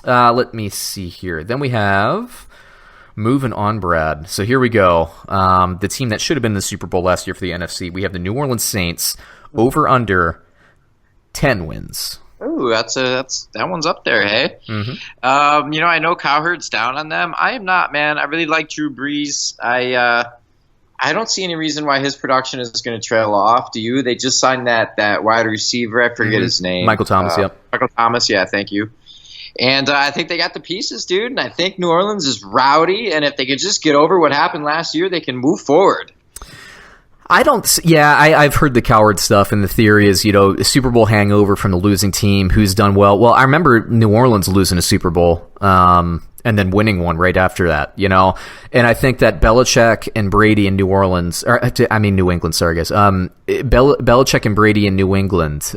Let me see here. Then we have... Moving on, Brad. So here we go. The team that should have been in the Super Bowl last year for the NFC. We have the New Orleans Saints over under 10 wins. Ooh, that one's up there, hey? Mm-hmm. I know Cowherd's down on them. I am not, man. I really like Drew Brees. I don't see any reason why his production is going to trail off. Do you? They just signed that wide receiver. I forget his name. Michael Thomas, yep. Michael Thomas, yeah, thank you. And I think they got the pieces, dude. And I think New Orleans is rowdy. And if they could just get over what happened last year, they can move forward. I've heard the Cowherd stuff, and the theory is, a Super Bowl hangover from the losing team who's done well. Well, I remember New Orleans losing a Super Bowl and then winning one right after that, And I think that Belichick and Brady in New England, Belichick and Brady in New England,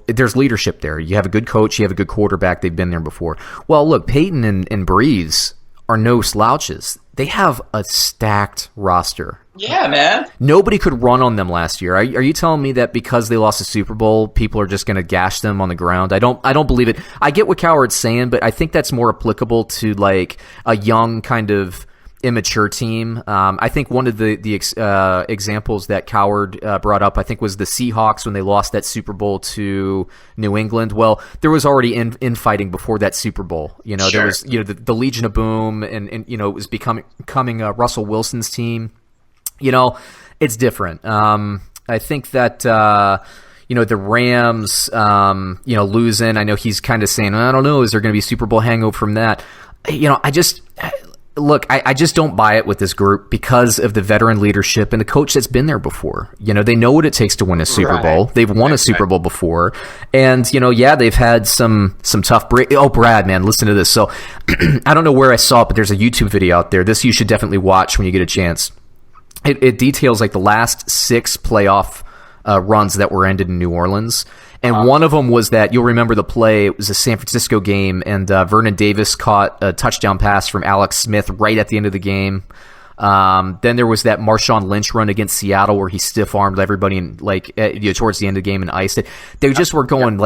there's leadership there. You have a good coach, you have a good quarterback. They've been there before. Well, look, Peyton and Breeze are no slouches. They have a stacked roster. Yeah, man. Nobody could run on them last year. Are you telling me that because they lost the Super Bowl, people are just going to gash them on the ground? I don't believe it. I get what Cowherd's saying, but I think that's more applicable to like a young kind of immature team. I think one of the examples that Cowherd brought up, I think, was the Seahawks when they lost that Super Bowl to New England. Well, there was already infighting before that Super Bowl. Sure. There was the Legion of Boom, and it was becoming Russell Wilson's team. It's different. I think that the Rams, losing. I know he's kind of saying, I don't know, is there going to be a Super Bowl hangover from that? Look, I just don't buy it with this group because of the veteran leadership and the coach that's been there before. They know what it takes to win a Super Bowl. They've won a Super Bowl before. And, they've had some tough break. Oh, Brad, man, listen to this. So I don't know where I saw it, but there's a YouTube video out there. This you should definitely watch when you get a chance. It details like the last 6 playoff runs that were ended in New Orleans. And one of them was that, you'll remember the play, it was a San Francisco game, and Vernon Davis caught a touchdown pass from Alex Smith right at the end of the game. Then there was that Marshawn Lynch run against Seattle where he stiff-armed everybody and towards the end of the game and iced it. They just were going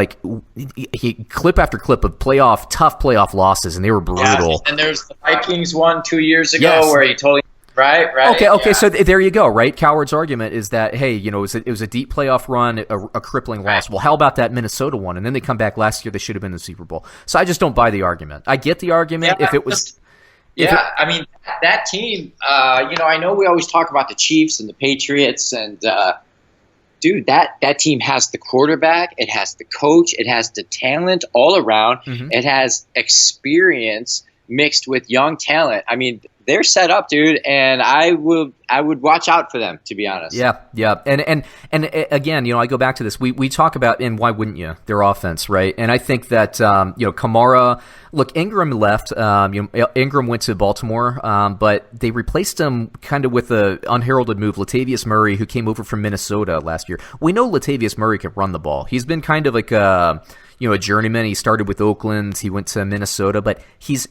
clip after clip of tough playoff losses, and they were brutal. Yeah, and there's the Vikings one 2 years ago where he totally... Right. Okay. Yeah. So there you go. Right. Cowherd's argument is that, hey, it was a deep playoff run, a crippling loss. Well, how about that Minnesota one? And then they come back last year. They should have been in the Super Bowl. So I just don't buy the argument. I get the argument if it was. I mean that team. I know we always talk about the Chiefs and the Patriots, and dude, that team has the quarterback, it has the coach, it has the talent all around. Mm-hmm. It has experience mixed with young talent. I mean, they're set up, dude, and I would watch out for them, to be honest. Yeah. And again, I go back to this. We talk about, and why wouldn't you, their offense, right? And I think that Kamara, look, Ingram left. Ingram went to Baltimore, but they replaced him kind of with a unheralded move, Latavius Murray, who came over from Minnesota last year. We know Latavius Murray can run the ball. He's been kind of like a journeyman. He started with Oakland. He went to Minnesota, but he's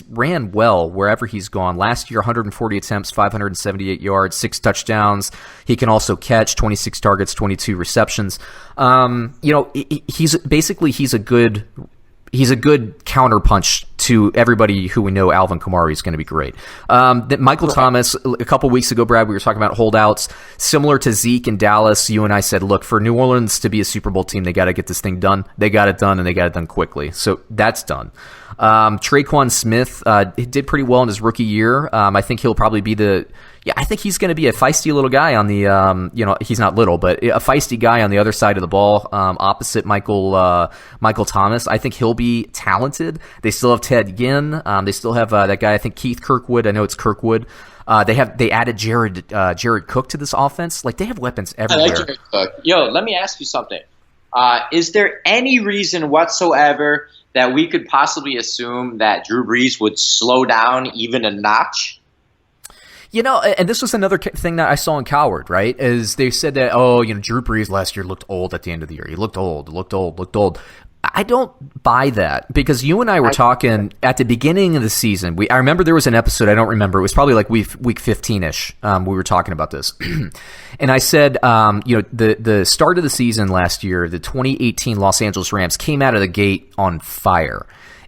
ran well wherever he's gone. Last year, 140 attempts, 578 yards, 6 touchdowns. He can also catch 26 targets, 22 receptions. He's a good counterpunch to everybody who we know. Alvin Kamara is going to be great. Michael Thomas, a couple weeks ago, Brad, we were talking about holdouts. Similar to Zeke in Dallas, you and I said, look, for New Orleans to be a Super Bowl team, they got to get this thing done. They got it done, and they got it done quickly. So that's done. Traquan Smith did pretty well in his rookie year. I think he'll probably be I think he's going to be a feisty little guy on the, he's not little, but a feisty guy on the other side of the ball, opposite Michael Thomas. I think he'll be talented. They still have Ted Ginn. They still have that guy, I think Keith Kirkwood. I know it's Kirkwood. They added Jared Cook to this offense. Like, they have weapons everywhere. I like Jared Cook. Yo, let me ask you something. Is there any reason whatsoever that we could possibly assume that Drew Brees would slow down even a notch? And this was another thing that I saw in Cowherd, right? Is they said that, Drew Brees last year looked old at the end of the year. He looked old. I don't buy that, because you and I were talking at the beginning of the season. I remember there was an episode, I don't remember, it was probably like week 15-ish. We were talking about this. And I said, the start of the season last year, the 2018 Los Angeles Rams came out of the gate on fire.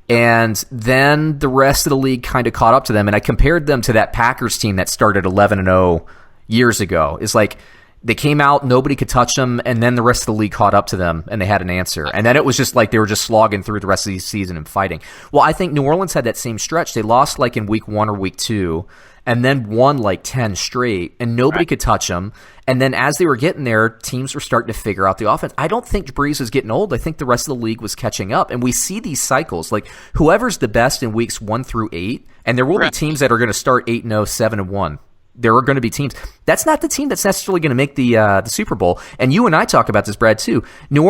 And then the rest of the league kind of caught up to them. And I compared them to that Packers team that started 11-0 years ago. It's like, they came out, nobody could touch them, and then the rest of the league caught up to them, and they had an answer. And then it was just like they were just slogging through the rest of the season and fighting. Well, I think New Orleans had that same stretch. They lost like in week 1 or week 2, and then won like 10 straight, and nobody could touch them. And then as they were getting there, teams were starting to figure out the offense. I don't think Breeze was getting old. I think the rest of the league was catching up. And we see these cycles. Like, whoever's the best in weeks 1 through 8, and there will be teams that are going to start 8-0, 7-1. There are going to be teams. That's not the team that's necessarily going to make the Super Bowl. And you and I talk about this, Brad, too. New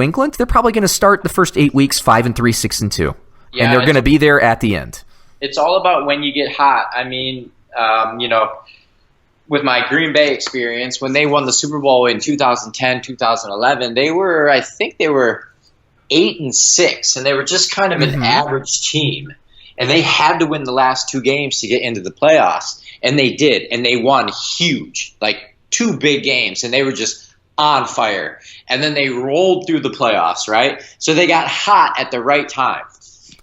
England, they're probably going to start the first 8 weeks 5-3, 6-2, yeah, and they're going to be there at the end. It's all about when you get hot. I mean, with my Green Bay experience, when they won the Super Bowl in 2010, 2011, they were 8-6, and they were just kind of an average team. And they had to win the last 2 games to get into the playoffs. And they did. And they won huge, like 2 big games. And they were just on fire. And then they rolled through the playoffs, right? So they got hot at the right time.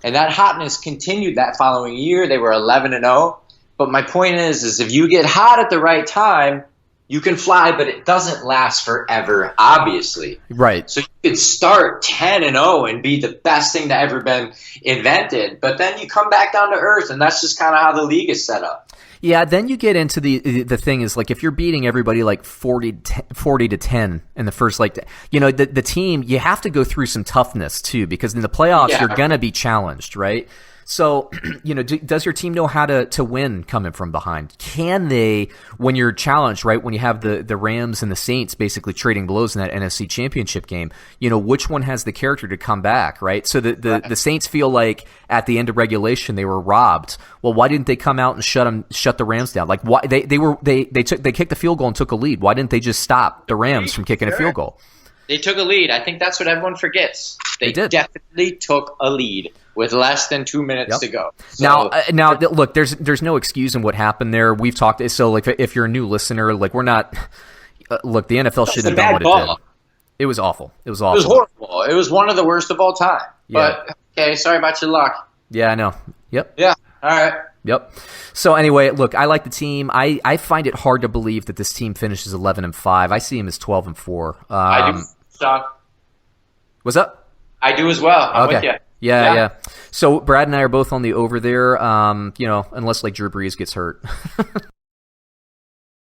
And that hotness continued that following year. They were 11-0. But my point is if you get hot at the right time, you can fly, but it doesn't last forever, obviously. Right. So you could start 10-0 and be the best thing that ever been invented, but then you come back down to earth, and that's just kind of how the league is set up. Yeah, then you get into the thing is, like, if you're beating everybody like 40-10 in the first, like, the team, you have to go through some toughness too, because in the playoffs you're gonna be challenged, right? So, does your team know how to win coming from behind? Can they, when you're challenged, right, when you have the Rams and the Saints basically trading blows in that NFC Championship game, which one has the character to come back, right? So the Saints feel like at the end of regulation they were robbed. Well, why didn't they come out and shut the Rams down? Like, why they kicked the field goal and took a lead. Why didn't they just stop the Rams from kicking a field goal? They took a lead. I think that's what everyone forgets. They did. Definitely took a lead with less than 2 minutes to go. So, now, look, there's no excuse in what happened there. We've talked. So, like, if you're a new listener, like, we're not. Look, the NFL shouldn't have done what it did. It was awful. It was awful. It was horrible. It was one of the worst of all time. Yeah. But okay, sorry about your luck. Yeah, I know. Yep. Yeah. All right. Yep. So anyway, look, I like the team. I find it hard to believe that this team finishes 11-5. I see him as 12-4. I do, Sean. What's up? I do as well. I'm with you. Yeah. So Brad and I are both on the over there. Unless like Drew Brees gets hurt.